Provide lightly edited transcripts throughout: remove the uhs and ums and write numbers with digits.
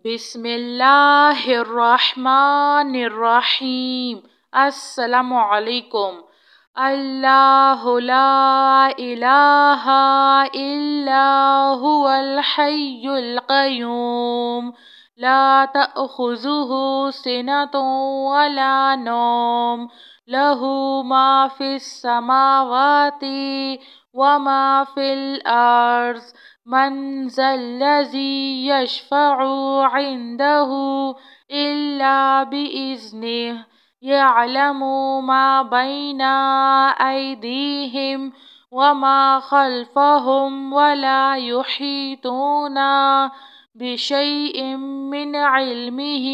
بسم اللہ الرحمن الرحیم۔ السلام علیکم۔ اللہ لا الہ الا هو الحی القیوم لا تأخذہ سنۃ ولا نوم لہ ما فی السماوات وما فی الارض من ذا الذی یشفع عنده الا بإذنہ یعلم ما بین ایدیہم وما خلفہم ولا یحیطون بشیء من علمہ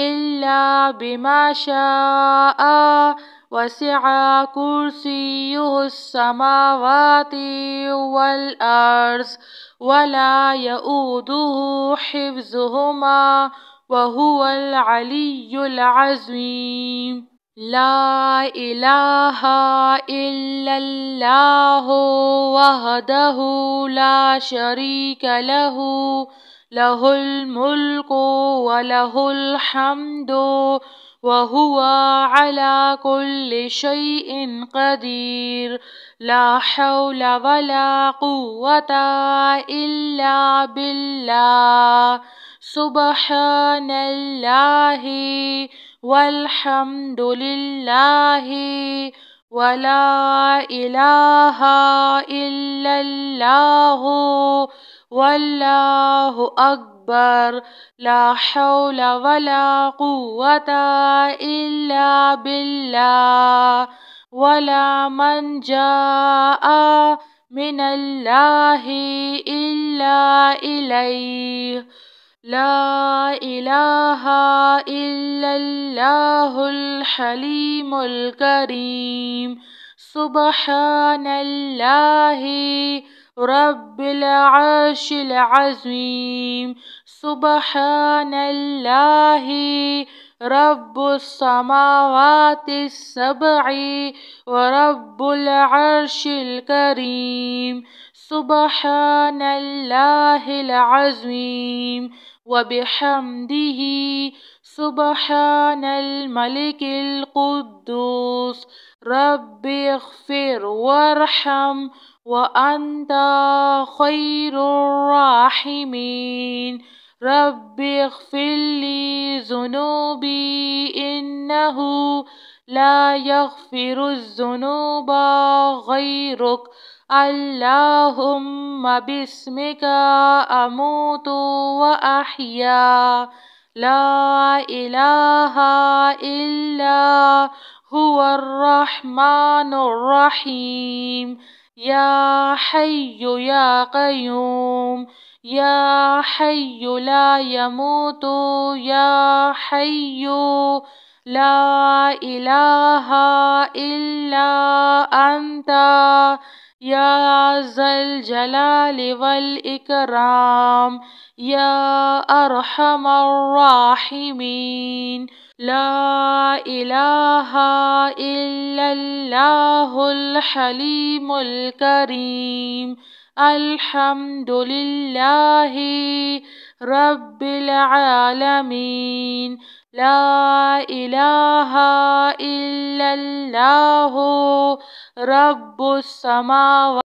الا بما شاء وسع کرسیہ السماوات والارض ولا یؤودہ حفظہما وہو العلی العظیم۔ لا الہ الا اللہ وحدہ لا شریک لہ لہ الملک ولہ الحمد وہو علی کل شیء قدیر۔ لا حول ولا قوة الا باللہ۔ سبحان اللہ والحمد للہ ولا الہ الا اللہ واللہ اکبر۔ لا حول ولا قوة الا باللہ ولا منجا من اللہ الا الیہ۔ لا الہ الا اللہ الحلیم الکریم۔ سبحان اللہ رب العرش العظیم۔ سبحان اللہ رب السماوات السبع ورب العرش الکریم۔ سبحان اللہ العظیم وبحمدہ سبحان الملک القدوس رب اغفر وارحم وانت خیر الراحمین۔ رب اغفر لی ذنوبی انہ لا یغفر الذنوب غیرک۔ اللہم باسمک اموت واحیا۔ لا الہ الا هو الرحمن الرحیم۔ یا حی یا قیوم یا حی لا یموت یا حی لا الہ الا انت یا ذا الجلال والاکرام یا ارحم الراحمین۔ لا الہ الا اللہ الحلیم الکریم۔ الحمد للہ رب العالمین۔ لا الہ الا اللہ رب السماوات